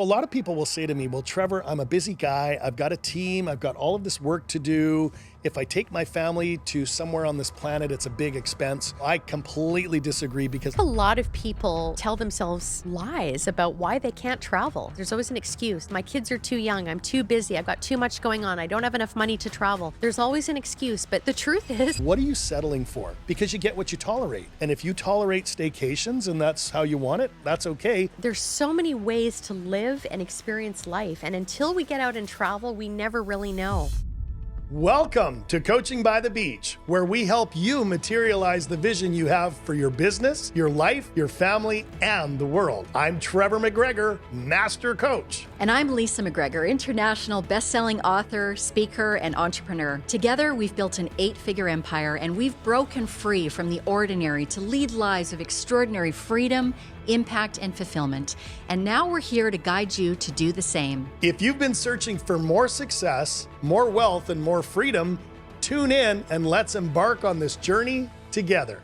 A lot of people will say to me, well, Trevor, I'm a busy guy. I've got a team. I've got all of this work to do. If I take my family to somewhere on this planet, it's a big expense. I completely disagree because A lot of people tell themselves lies about why they can't travel. There's always an excuse. My kids are too young. I'm too busy. I've got too much going on. I don't have enough money to travel. There's always an excuse. But the truth is, what are you settling for? Because you get what you tolerate. And if you tolerate staycations and that's how you want it, that's okay. there's so many ways to live and experience life. And until we get out and travel, we never really know. Welcome to Coaching by the Beach, where we help you materialize the vision you have for your business, your life, your family, and the world. I'm Trevor McGregor, Master Coach. And I'm Leesa McGregor, international best-selling author, speaker, and entrepreneur. Together, we've built an 8-figure empire, and we've broken free from the ordinary to lead lives of extraordinary freedom, impact, and fulfillment. And now we're here to guide you to do the same. If you've been searching for more success, more wealth, and more freedom, tune in and let's embark on this journey together.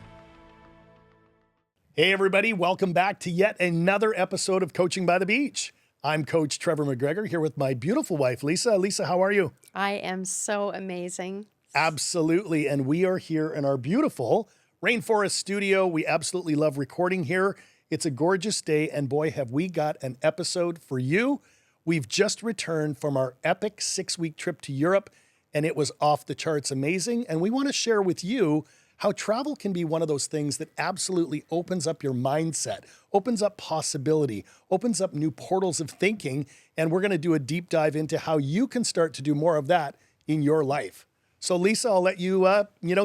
Hey everybody, welcome back to yet another episode of Coaching by the Beach. I'm Coach Trevor McGregor here with my beautiful wife, Leesa. Leesa, how are you? I am so amazing. Absolutely, and we are here in our beautiful Rainforest studio. We absolutely love recording here. It's a gorgeous day, and boy, have we got an episode for you. We've just returned from our epic 6-week trip to Europe, and it was off the charts amazing. And we want to share with you how travel can be one of those things that absolutely opens up your mindset, opens up possibility, opens up new portals of thinking. And we're going to do a deep dive into how you can start to do more of that in your life. So Leesa, I'll let you,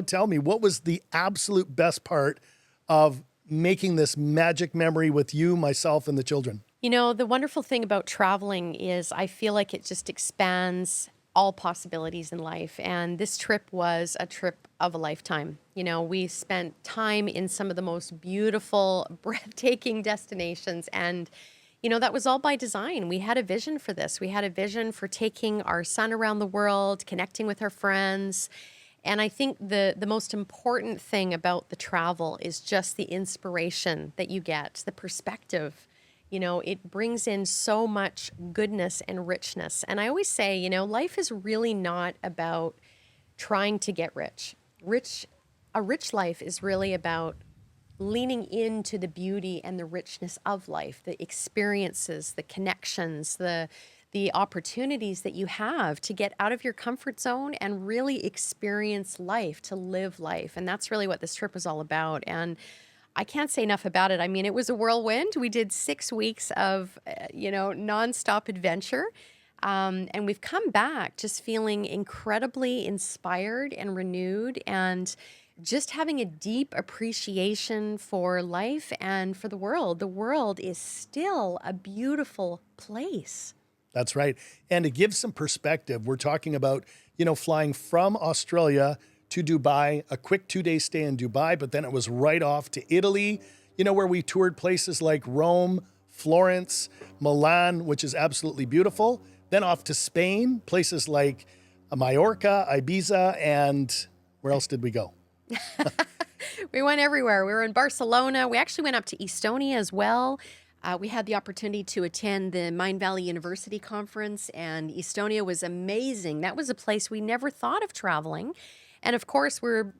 tell me, what was the absolute best part of making this magic memory with you, myself, and the children? You know, the wonderful thing about traveling is I feel like it just expands all possibilities in life. And this trip was a trip of a lifetime. You know, we spent time in some of the most beautiful, breathtaking destinations. And, you know, that was all by design. We had a vision for this. We had a vision for taking our son around the world, connecting with our friends. And I think the most important thing about the travel is just the inspiration that you get, the perspective. You know, it brings in so much goodness and richness. And I always say, you know, life is really not about trying to get rich. A rich life is really about leaning into the beauty and the richness of life, the experiences, the connections, the opportunities that you have to get out of your comfort zone and really experience life, to live life. And that's really what this trip was all about. And I can't say enough about it. I mean, it was a whirlwind. We did 6 weeks of, nonstop adventure. And we've come back just feeling incredibly inspired and renewed, and just having a deep appreciation for life and for the world. The world is still a beautiful place. That's right. And to give some perspective, we're talking about, flying from Australia to Dubai, a quick 2-day stay in Dubai, but then it was right off to Italy, where we toured places like Rome, Florence, Milan, which is absolutely beautiful. Then off to Spain, places like Mallorca, Ibiza, and where else did we go? We went everywhere. We were in Barcelona. We actually went up to Estonia as well. We had the opportunity to attend the Mind Valley University conference, and Estonia was amazing. That was a place we never thought of traveling. And of course, we're,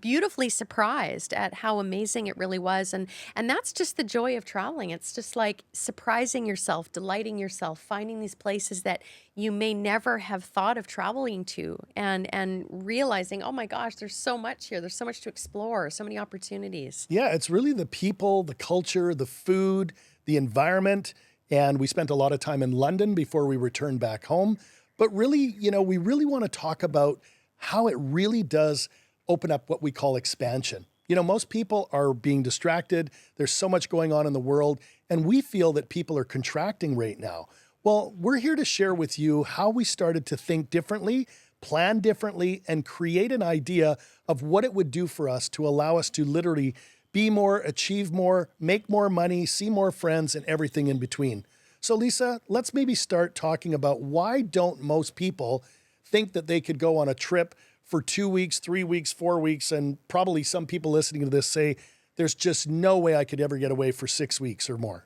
beautifully surprised at how amazing it really was. And that's just the joy of traveling. It's just like surprising yourself, delighting yourself, finding these places that you may never have thought of traveling to, and realizing, oh my gosh, there's so much here. There's so much to explore, so many opportunities. Yeah, it's really the people, the culture, the food, the environment. And we spent a lot of time in London before we returned back home. But really, we really want to talk about how it really does open up what we call expansion. Most people are being distracted. There's so much going on in the world, and we feel that people are contracting right now. Well, we're here to share with you how we started to think differently, plan differently, and create an idea of what it would do for us to allow us to literally be more, achieve more, make more money, see more friends, and everything in between. So Leesa, let's maybe start talking about why don't most people think that they could go on a trip for 2 weeks, 3 weeks, 4 weeks, and probably some people listening to this say, there's just no way I could ever get away for 6 weeks or more.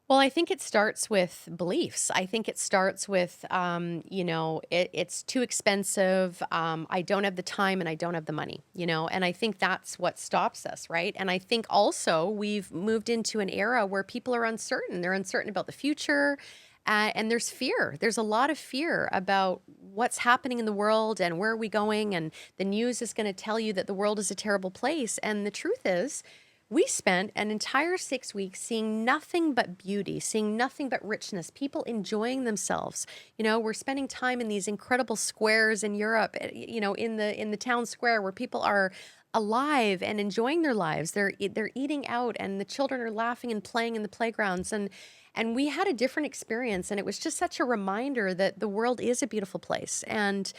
Well, I think it starts with beliefs. I think it starts with, it's too expensive. I don't have the time and I don't have the money, and I think that's what stops us, right? And I think also we've moved into an era where people are uncertain. They're uncertain about the future. And there's fear. There's a lot of fear about what's happening in the world and where are we going. And the news is going to tell you that the world is a terrible place. And the truth is, we spent an entire 6 weeks seeing nothing but beauty, seeing nothing but richness, people enjoying themselves. We're spending time in these incredible squares in Europe, in the town square where people are alive and enjoying their lives. They're eating out and the children are laughing and playing in the playgrounds. And we had a different experience, and it was just such a reminder that the world is a beautiful place. And,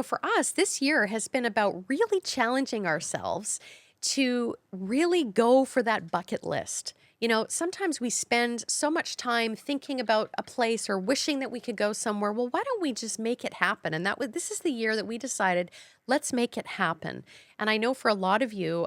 for us, this year has been about really challenging ourselves to really go for that bucket list. Sometimes we spend so much time thinking about a place or wishing that we could go somewhere. Well, why don't we just make it happen? And this is the year that we decided, let's make it happen. And I know for a lot of you,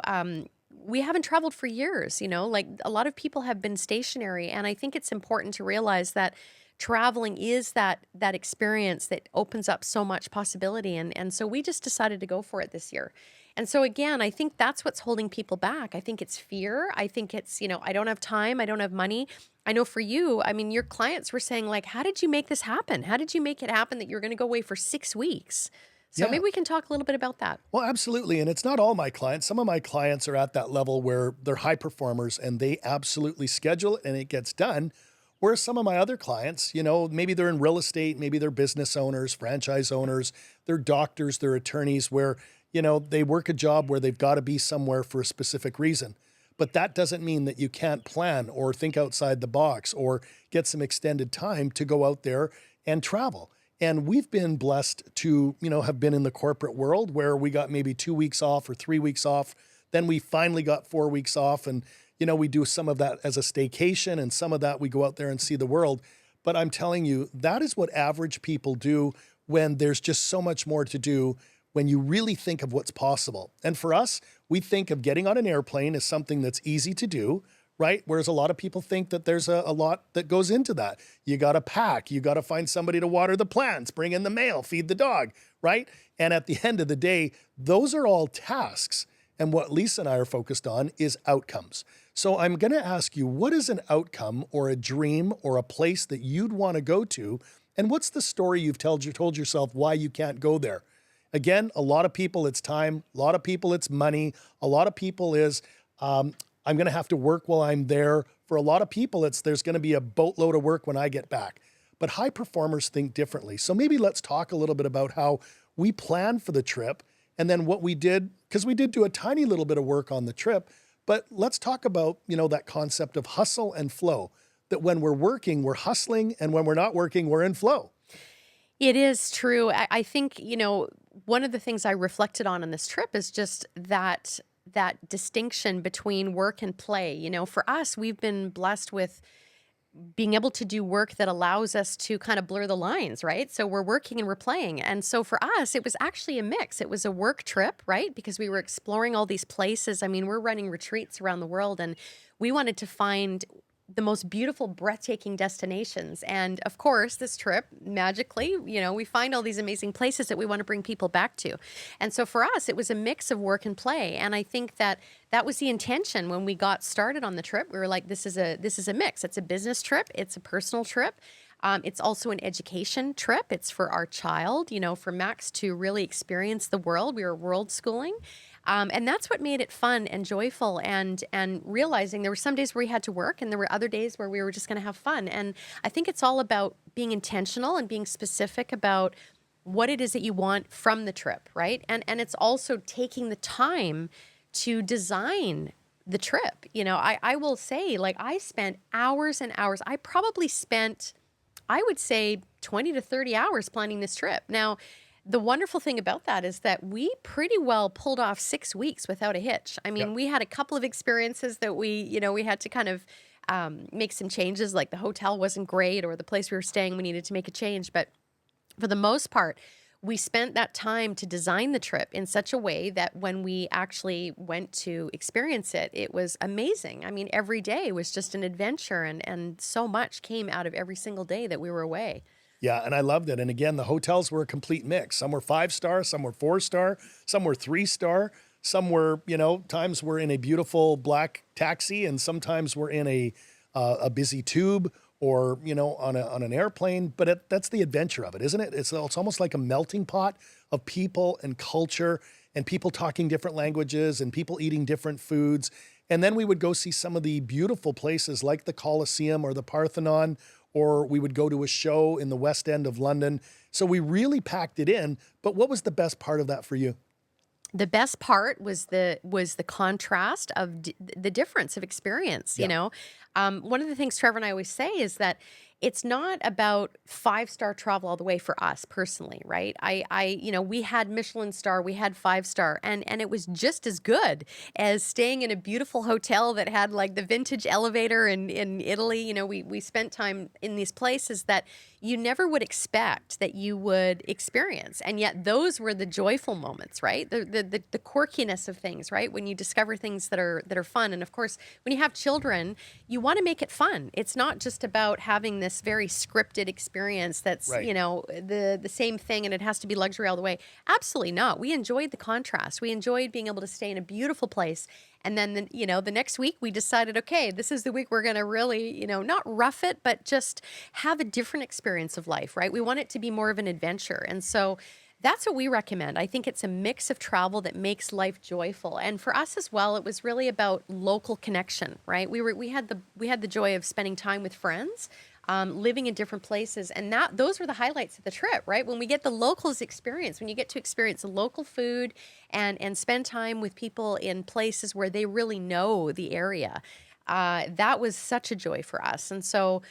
we haven't traveled for years, like a lot of people have been stationary. And I think it's important to realize that traveling is that experience that opens up so much possibility. And so we just decided to go for it this year. And so again, I think that's what's holding people back. I think it's fear. I think it's, I don't have time. I don't have money. I know for you, your clients were saying like, how did you make this happen? How did you make it happen that you're going to go away for 6 weeks? So maybe we can talk a little bit about that. Well, absolutely. And it's not all my clients. Some of my clients are at that level where they're high performers and they absolutely schedule it and it gets done. Whereas some of my other clients, maybe they're in real estate, maybe they're business owners, franchise owners, they're doctors, they're attorneys where, they work a job where they've got to be somewhere for a specific reason. But that doesn't mean that you can't plan or think outside the box or get some extended time to go out there and travel. And we've been blessed to, have been in the corporate world where we got maybe 2 weeks off or 3 weeks off. Then we finally got 4 weeks off. And, we do some of that as a staycation and some of that we go out there and see the world. But I'm telling you, that is what average people do when there's just so much more to do when you really think of what's possible. And for us, we think of getting on an airplane as something that's easy to do, right? Whereas a lot of people think that there's a lot that goes into that. You got to pack, you got to find somebody to water the plants, bring in the mail, feed the dog, right? And at the end of the day, those are all tasks. And what Leesa and I are focused on is outcomes. So I'm going to ask you, what is an outcome or a dream or a place that you'd want to go to? And what's the story you've told yourself why you can't go there? Again, a lot of people, it's time. A lot of people, it's money. A lot of people is, I'm going to have to work while I'm there. For a lot of people, there's going to be a boatload of work when I get back. But high performers think differently. So maybe let's talk a little bit about how we planned for the trip and then what we did, because we did do a tiny little bit of work on the trip. But let's talk about, that concept of hustle and flow, that when we're working, we're hustling, and when we're not working, we're in flow. It is true. I think, one of the things I reflected on this trip is just that distinction between work and play. For us, we've been blessed with being able to do work that allows us to kind of blur the lines, right? So we're working and we're playing. And so for us, it was actually a mix. It was a work trip, right? Because we were exploring all these places. We're running retreats around the world and we wanted to find the most beautiful, breathtaking destinations. And of course, this trip, magically, we find all these amazing places that we want to bring people back to. And so for us, it was a mix of work and play. And I think that was the intention when we got started on the trip. We were like, this is a mix. It's a business trip. It's a personal trip. It's also an education trip. It's for our child, for Max to really experience the world. We were world schooling. And that's what made it fun and joyful and realizing there were some days where we had to work and there were other days where we were just going to have fun. And I think it's all about being intentional and being specific about what it is that you want from the trip, right? And it's also taking the time to design the trip. I will say, like, I spent hours and hours. I probably spent, I would say, 20 to 30 hours planning this trip. Now, the wonderful thing about that is that we pretty well pulled off 6 weeks without a hitch. We had a couple of experiences that we had to kind of make some changes, like the hotel wasn't great or the place we were staying, we needed to make a change. But for the most part, we spent that time to design the trip in such a way that when we actually went to experience it, it was amazing. I mean, every day was just an adventure, and so much came out of every single day that we were away. Yeah, and I loved it. And again, the hotels were a complete mix. Some were 5-star, some were 4-star, some were 3-star, some were, times we're in a beautiful black taxi, and sometimes we're in a busy tube or on an airplane. But that's the adventure of it, isn't it? It's almost like a melting pot of people and culture, and people talking different languages and people eating different foods. And then we would go see some of the beautiful places like the Colosseum or the Parthenon, or we would go to a show in the West End of London. So we really packed it in. But what was the best part of that for you? The best part was the contrast of the difference of experience. Yeah. One of the things Trevor and I always say is that it's not about 5-star travel all the way for us personally, right? We had Michelin star, we had 5-star, and it was just as good as staying in a beautiful hotel that had like the vintage elevator in Italy. We spent time in these places that you never would expect that you would experience, and yet those were the joyful moments, right? The quirkiness of things, right? When you discover things that are fun, and of course, when you have children, you want to make it fun. It's not just about having this very scripted experience that's Right. the same thing and it has to be luxury all the way. Absolutely not. We enjoyed the contrast. We enjoyed being able to stay in a beautiful place, and then the next week we decided, okay, this is the week we're going to really not rough it, but just have a different experience of life, right? We want it to be more of an adventure, and so that's what we recommend. I think it's a mix of travel that makes life joyful. And for us as well, it was really about local connection, right? We had the joy of spending time with friends, living in different places, and those were the highlights of the trip, right? When we get the locals experience, when you get to experience local food and spend time with people in places where they really know the area, that was such a joy for us. And so,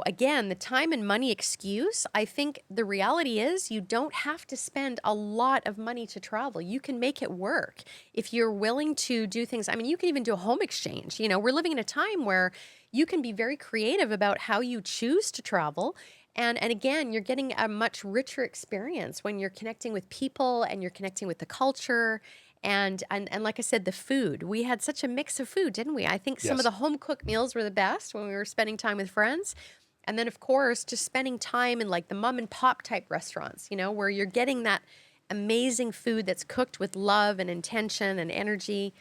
again, the time and money excuse, I think the reality is you don't have to spend a lot of money to travel. You can make it work if you're willing to do things. I mean, you can even do a home exchange. We're living in a time where you can be very creative about how you choose to travel. And again, you're getting a much richer experience when you're connecting with people and you're connecting with the culture. And like I said, the food. We had such a mix of food, didn't we? I think some of Yes. the home cooked meals were the best when we were spending time with friends. And then, of course, just spending time in like the mom and pop type restaurants, where you're getting that amazing food that's cooked with love and intention and energy.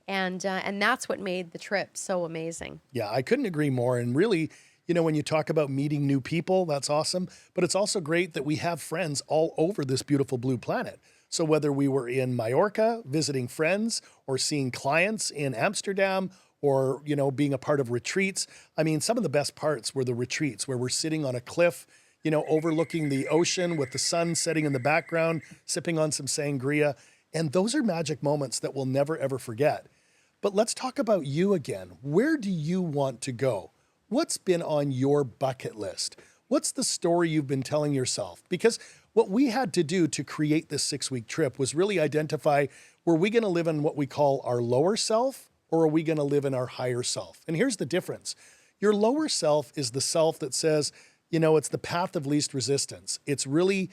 And that's what made the trip so amazing. Yeah, I couldn't agree more. And really, when you talk about meeting new people, that's awesome. But it's also great that we have friends all over this beautiful blue planet. So whether we were in Mallorca visiting friends or seeing clients in Amsterdam or, being a part of retreats, I mean, some of the best parts were the retreats where we're sitting on a cliff, overlooking the ocean with the sun setting in the background, sipping on some sangria. And those are magic moments that we'll never, ever forget. But let's talk about you again. Where do you want to go? What's been on your bucket list? What's the story you've been telling yourself? Because what we had to do to create this 6-week trip was really identify, were we going to live in what we call our lower self, or are we going to live in our higher self? And here's the difference. Your lower self is the self that says, it's the path of least resistance. It's really,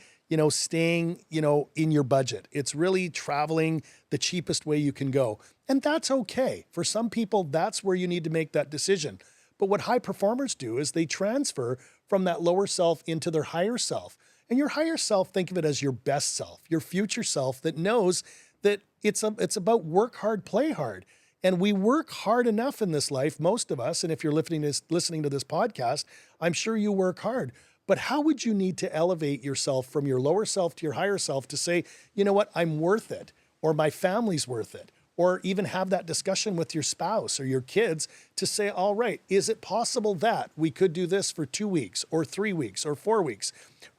staying, in your budget. It's really traveling the cheapest way you can go. And that's okay. For some people, that's where you need to make that decision. But what high performers do is they transfer from that lower self into their higher self. And your higher self, think of it as your best self, your future self that knows that it's about work hard, play hard. And we work hard enough in this life, most of us. And if you're listening to this podcast, I'm sure you work hard. But how would you need to elevate yourself from your lower self to your higher self to say, you know what, I'm worth it, or my family's worth it, or even have that discussion with your spouse or your kids to say, all right, is it possible that we could do this for 2 weeks or 3 weeks or 4 weeks?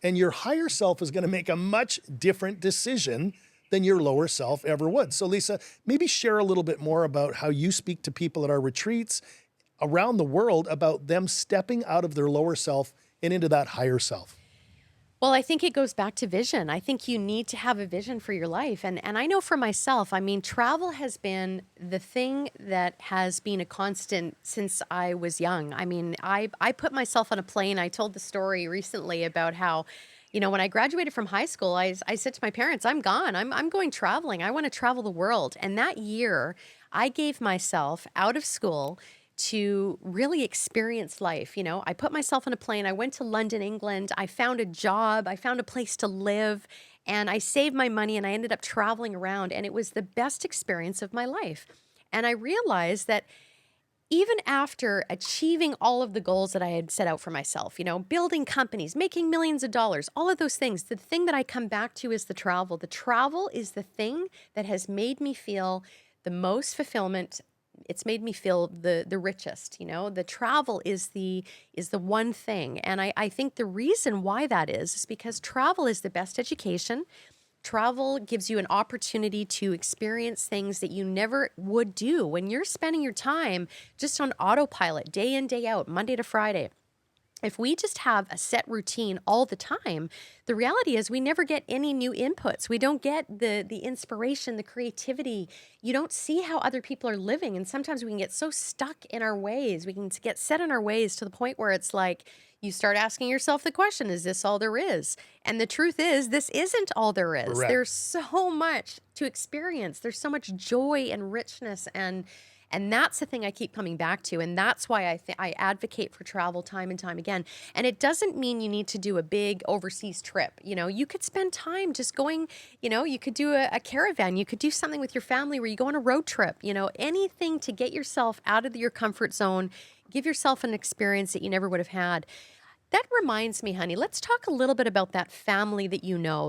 And your higher self is going to make a much different decision than your lower self ever would. So Leesa, maybe share a little bit more about how you speak to people at our retreats around the world about them stepping out of their lower self and into that higher self. Well, I think it goes back to vision. I think you need to have a vision for your life. And I know for myself, I mean, travel has been the thing that has been a constant since I was young. I mean, I put myself on a plane. I told the story recently about how, When I graduated from high school, I said to my parents, I'm gone. I'm going traveling. I want to travel the world. And that year, I gave myself out of school to really experience life. I put myself on a plane. I went to London, England. I found a job. I found a place to live. And I saved my money and I ended up traveling around. And it was the best experience of my life. And I realized that even after achieving all of the goals that I had set out for myself, building companies, making millions of dollars, all of those things, the thing that I come back to is the travel. The travel is the thing that has made me feel the most fulfillment. It's made me feel the richest. The travel is the one thing. And I think the reason why that is because travel is the best education. Travel gives you an opportunity to experience things that you never would do when you're spending your time just on autopilot, day in, day out, Monday to Friday. If we just have a set routine all the time, the reality is we never get any new inputs. We don't get the inspiration, the creativity. You don't see how other people are living. And sometimes we can get so stuck in our ways. We can get set in our ways to the point where it's like you start asking yourself the question, is this all there is? And the truth is, this isn't all there is. Correct. There's so much to experience. There's so much joy and richness, and that's the thing I keep coming back to. And that's why I advocate for travel time and time again. And it doesn't mean you need to do a big overseas trip. You could spend time just going, you could do a caravan. You could do something with your family where you go on a road trip, anything to get yourself out of your comfort zone, give yourself an experience that you never would have had. That reminds me, honey, let's talk a little bit about that family that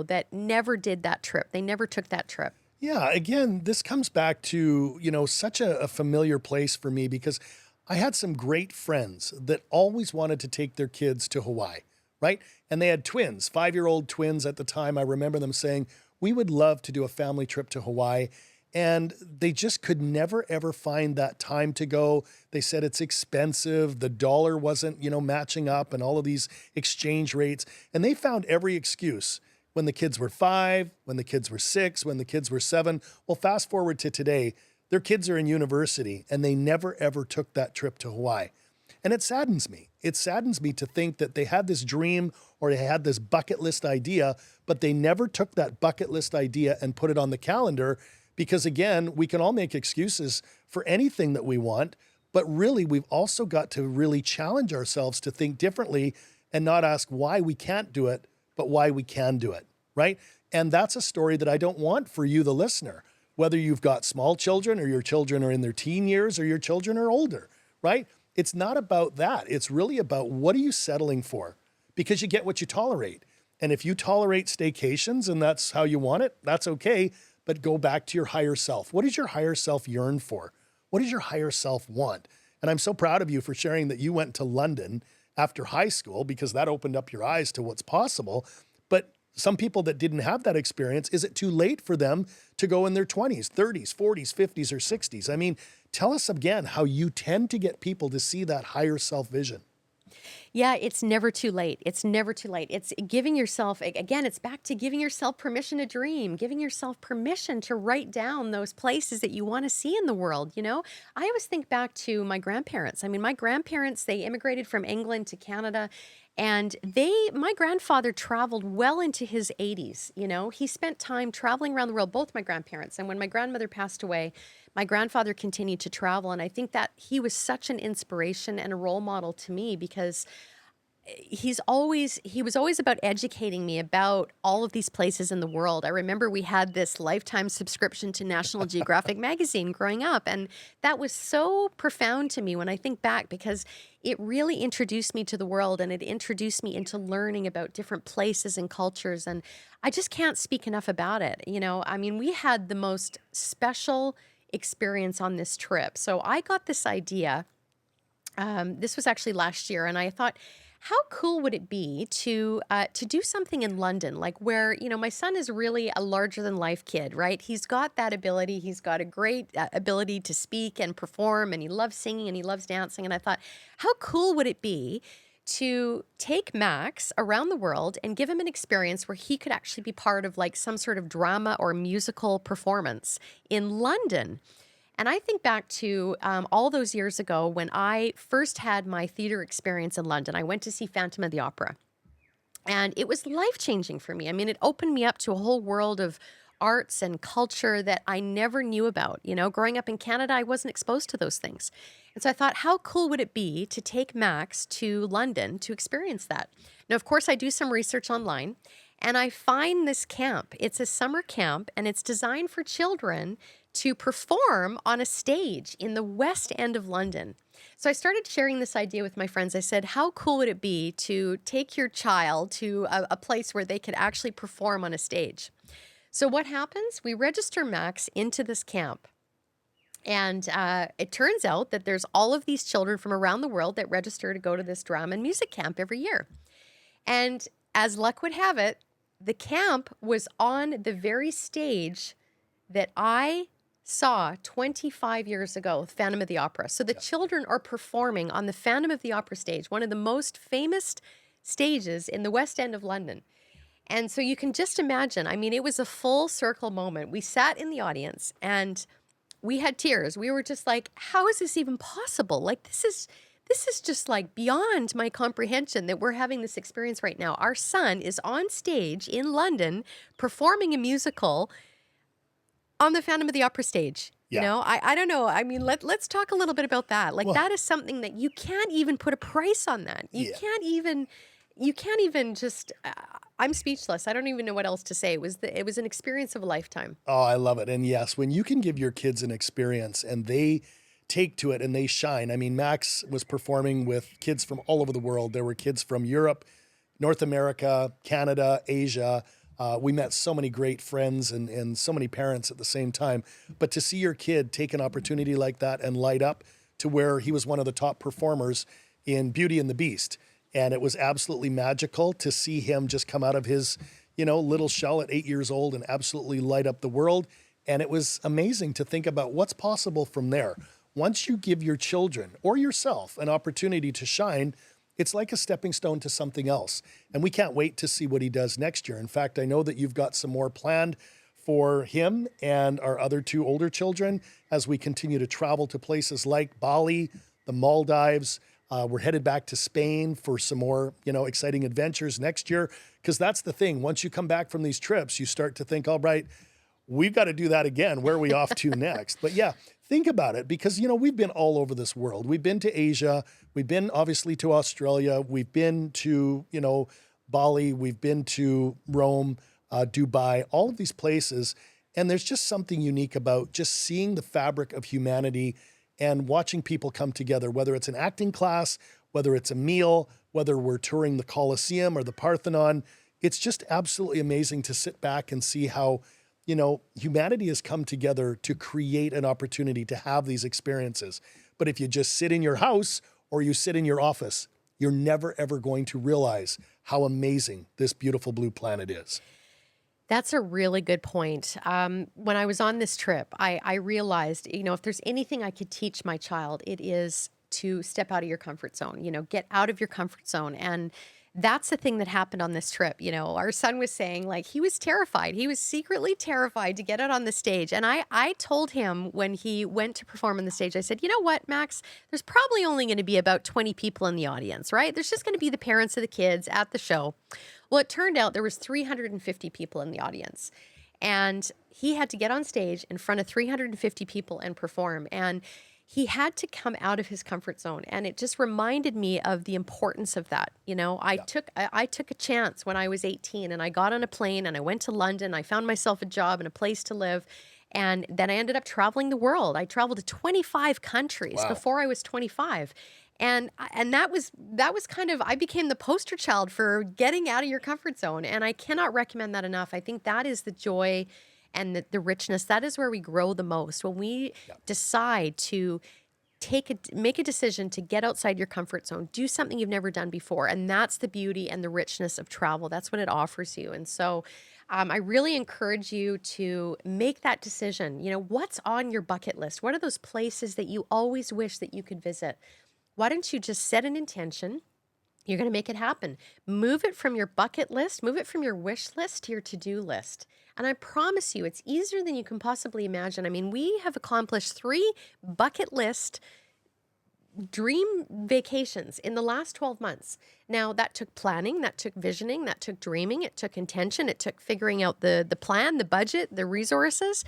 that never did that trip. They never took that trip. Yeah, again, this comes back to, such a familiar place for me because I had some great friends that always wanted to take their kids to Hawaii, right? And they had twins, 5-year-old twins at the time. I remember them saying, we would love to do a family trip to Hawaii. And they just could never, ever find that time to go. They said it's expensive. The dollar wasn't, matching up and all of these exchange rates. And they found every excuse when the kids were 5, when the kids were 6, when the kids were 7. Well, fast forward to today, their kids are in university and they never, ever took that trip to Hawaii. And it saddens me. It saddens me to think that they had this dream or they had this bucket list idea, but they never took that bucket list idea and put it on the calendar. Because again, we can all make excuses for anything that we want, but really we've also got to really challenge ourselves to think differently and not ask why we can't do it, but why we can do it, right? And that's a story that I don't want for you, the listener, whether you've got small children or your children are in their teen years or your children are older, right? It's not about that. It's really about what are you settling for? Because you get what you tolerate. And if you tolerate staycations and that's how you want it, that's okay. But go back to your higher self. What does your higher self yearn for? What does your higher self want? And I'm so proud of you for sharing that you went to London after high school because that opened up your eyes to what's possible. But some people that didn't have that experience, is it too late for them to go in their 20s, 30s, 40s, 50s, or 60s? I mean, tell us again how you tend to get people to see that higher self vision. Yeah, it's never too late. It's never too late. It's giving yourself, again, it's back to giving yourself permission to dream, giving yourself permission to write down those places that you want to see in the world. I always think back to my grandparents. I mean, my grandparents, they immigrated from England to Canada. And my grandfather traveled well into his 80s. He spent time traveling around the world, both my grandparents. And when my grandmother passed away, my grandfather continued to travel. And I think that he was such an inspiration and a role model to me because he was always about educating me about all of these places in the world. I remember we had this lifetime subscription to National Geographic magazine growing up, and that was so profound to me when I think back because it really introduced me to the world and it introduced me into learning about different places and cultures, and I just can't speak enough about it. I mean, we had the most special experience on this trip. So I got this idea. This was actually last year, and I thought, how cool would it be to do something in London, like where, my son is really a larger than life kid, right? He's got that ability. He's got a great ability to speak and perform, and he loves singing and he loves dancing. And I thought, how cool would it be to take Max around the world and give him an experience where he could actually be part of like some sort of drama or musical performance in London? And I think back to all those years ago when I first had my theater experience in London. I went to see Phantom of the Opera. And it was life-changing for me. I mean, it opened me up to a whole world of arts and culture that I never knew about. You know, growing up in Canada, I wasn't exposed to those things. And so I thought, how cool would it be to take Max to London to experience that? Now, of course, I do some research online and I find this camp. It's a summer camp and it's designed for children to perform on a stage in the West End of London. So I started sharing this idea with my friends. I said, how cool would it be to take your child to a place where they could actually perform on a stage? So what happens? We register Max into this camp. And it turns out that there's all of these children from around the world that register to go to this drama and music camp every year. And as luck would have it, the camp was on the very stage that I saw 25 years ago, Phantom of the Opera. So the children are performing on the Phantom of the Opera stage, one of the most famous stages in the West End of London. And so you can just imagine, I mean, it was a full circle moment. We sat in the audience and we had tears. We were just like, how is this even possible? Like, this is just like beyond my comprehension that we're having this experience right now. Our son is on stage in London performing a musical on the Phantom of the Opera stage. Yeah. You know, I don't know. I mean, let's talk a little bit about that. Like, Well, that is something that you can't even put a price on that. You can't even just, I'm speechless. I don't even know what else to say. It was an experience of a lifetime. Oh, I love it. And yes, when you can give your kids an experience and they take to it and they shine. I mean, Max was performing with kids from all over the world. There were kids from Europe, North America, Canada, Asia. We met so many great friends and so many parents at the same time. But to see your kid take an opportunity like that and light up to where he was one of the top performers in Beauty and the Beast. And it was absolutely magical to see him just come out of his, little shell at 8 years old and absolutely light up the world. And it was amazing to think about what's possible from there. Once you give your children or yourself an opportunity to shine, it's like a stepping stone to something else. And we can't wait to see what he does next year. In fact, I know that you've got some more planned for him and our other two older children as we continue to travel to places like Bali, the Maldives. We're headed back to Spain for some more, exciting adventures next year. Because that's the thing. Once you come back from these trips, you start to think, all right, we've got to do that again. Where are we off to next? But yeah, think about it because, we've been all over this world. We've been to Asia. We've been obviously to Australia. We've been to, Bali. We've been to Rome, Dubai, all of these places. And there's just something unique about just seeing the fabric of humanity and watching people come together, whether it's an acting class, whether it's a meal, whether we're touring the Colosseum or the Parthenon. It's just absolutely amazing to sit back and see how, humanity has come together to create an opportunity to have these experiences. But if you just sit in your house or you sit in your office, you're never, ever going to realize how amazing this beautiful blue planet is. That's a really good point. When I was on this trip, I realized, if there's anything I could teach my child, it is to step out of your comfort zone, get out of your comfort zone. And that's the thing that happened on this trip. Our son was saying like he was terrified. He was secretly terrified to get out on the stage. And I told him when he went to perform on the stage, I said, you know what, Max, there's probably only going to be about 20 people in the audience, right? There's just going to be the parents of the kids at the show. Well, it turned out there was 350 people in the audience. And he had to get on stage in front of 350 people and perform. And he had to come out of his comfort zone. And it just reminded me of the importance of that. I took a chance when I was 18 and I got on a plane and I went to London. I found myself a job and a place to live. And then I ended up traveling the world. I traveled to 25 countries before I was 25. And that was kind of, I became the poster child for getting out of your comfort zone. And I cannot recommend that enough. I think that is the joy and the richness. That is where we grow the most. When we decide to make a decision to get outside your comfort zone, do something you've never done before. And that's the beauty and the richness of travel. That's what it offers you. And so I really encourage you to make that decision. What's on your bucket list? What are those places that you always wish that you could visit? Why don't you just set an intention? You're going to make it happen. Move it from your bucket list, move it from your wish list to your to-do list. And I promise you, it's easier than you can possibly imagine. I mean, we have accomplished 3 bucket list dream vacations in the last 12 months. Now, that took planning, that took visioning, that took dreaming, it took intention, it took figuring out the plan, the budget, the resources.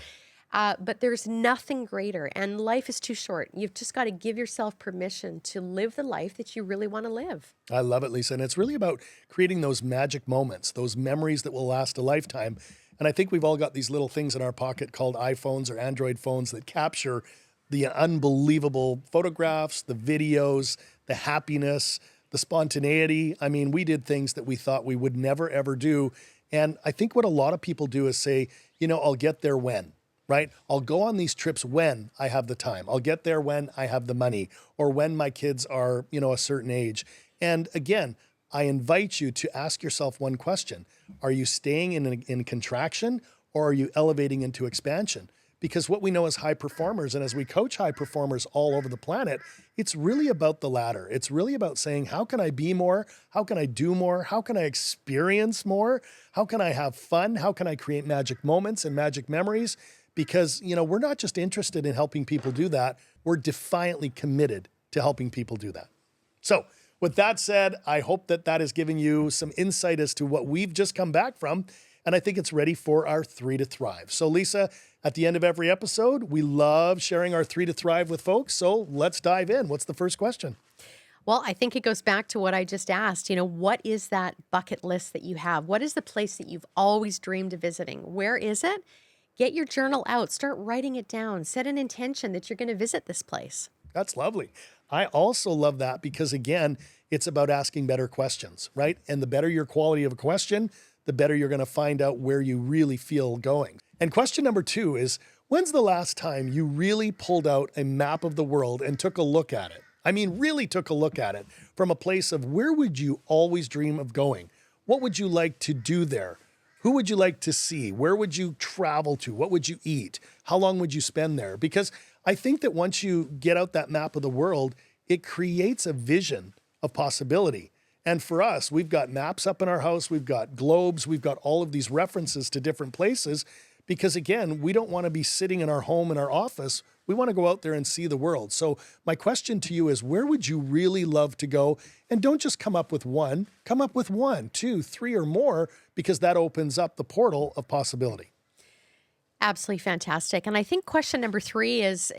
But there's nothing greater, and life is too short. You've just got to give yourself permission to live the life that you really want to live. I love it, Leesa. And it's really about creating those magic moments, those memories that will last a lifetime. And I think we've all got these little things in our pocket called iPhones or Android phones that capture the unbelievable photographs, the videos, the happiness, the spontaneity. I mean, we did things that we thought we would never, ever do. And I think what a lot of people do is say, I'll get there when. Right? I'll go on these trips when I have the time. I'll get there when I have the money or when my kids are, a certain age. And again, I invite you to ask yourself one question. Are you staying in contraction or are you elevating into expansion? Because what we know as high performers, and as we coach high performers all over the planet, it's really about the latter. It's really about saying, how can I be more? How can I do more? How can I experience more? How can I have fun? How can I create magic moments and magic memories? Because, we're not just interested in helping people do that. We're defiantly committed to helping people do that. So with that said, I hope that has given you some insight as to what we've just come back from. And I think it's ready for our 3 to Thrive. So Leesa, at the end of every episode, we love sharing our 3 to Thrive with folks. So let's dive in. What's the first question? Well, I think it goes back to what I just asked. What is that bucket list that you have? What is the place that you've always dreamed of visiting? Where is it? Get your journal out, start writing it down, set an intention that you're going to visit this place. That's lovely. I also love that because, again, it's about asking better questions, right? And the better your quality of a question, the better you're going to find out where you really feel going. And question number 2 is, when's the last time you really pulled out a map of the world and took a look at it? I mean, really took a look at it from a place of where would you always dream of going? What would you like to do there? Who would you like to see? Where would you travel to? What would you eat? How long would you spend there? Because I think that once you get out that map of the world, it creates a vision of possibility. And for us, we've got maps up in our house. We've got globes. We've got all of these references to different places because, again, we don't want to be sitting in our home, in our office. We want to go out there and see the world. So my question to you is, where would you really love to go? And don't just come up with one, come up with 1, 2, 3 or more, because that opens up the portal of possibility. Absolutely fantastic. And I think question number 3 is,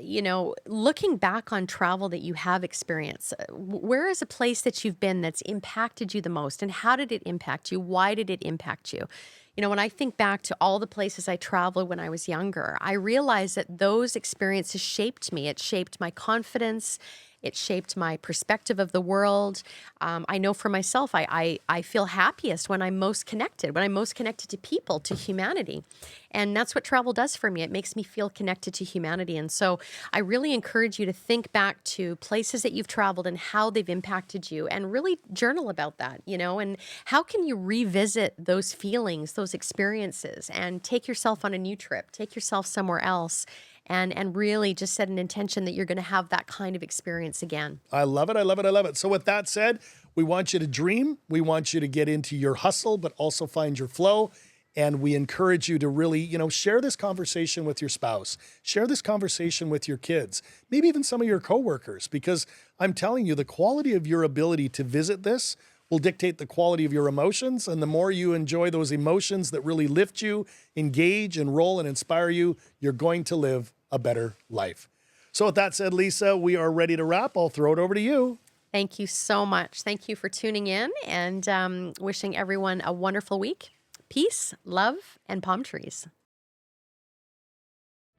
looking back on travel that you have experienced, where is a place that you've been that's impacted you the most? And how did it impact you? Why did it impact you? When I think back to all the places I traveled when I was younger, I realized that those experiences shaped me. It shaped my confidence. It shaped my perspective of the world. I know for myself, I feel happiest when I'm most connected, to people, to humanity. And that's what travel does for me. It makes me feel connected to humanity. And so I really encourage you to think back to places that you've traveled and how they've impacted you and really journal about that, and how can you revisit those feelings, those experiences, and take yourself on a new trip, take yourself somewhere else, and really just set an intention that you're going to have that kind of experience again. I love it. I love it. I love it. So with that said, we want you to dream. We want you to get into your hustle, but also find your flow. And we encourage you to really, share this conversation with your spouse, share this conversation with your kids, maybe even some of your coworkers, because I'm telling you, the quality of your ability to visit this will dictate the quality of your emotions. And the more you enjoy those emotions that really lift you, engage, enroll, and inspire you, you're going to live a better life. So with that said, Leesa, we are ready to wrap. I'll throw it over to you. Thank you so much. Thank you for tuning in and wishing everyone a wonderful week. Peace, love, and palm trees.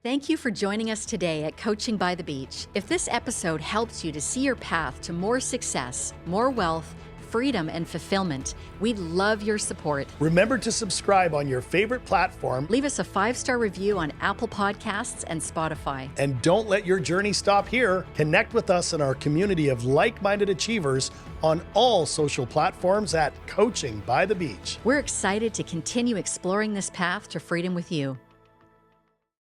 Thank you for joining us today at Coaching by the Beach. If this episode helps you to see your path to more success, more wealth, freedom, and fulfillment, we'd love your support. Remember to subscribe on your favorite platform. Leave us a 5-star review on Apple Podcasts and Spotify. And don't let your journey stop here. Connect with us in our community of like-minded achievers on all social platforms at Coaching by the Beach. We're excited to continue exploring this path to freedom with you.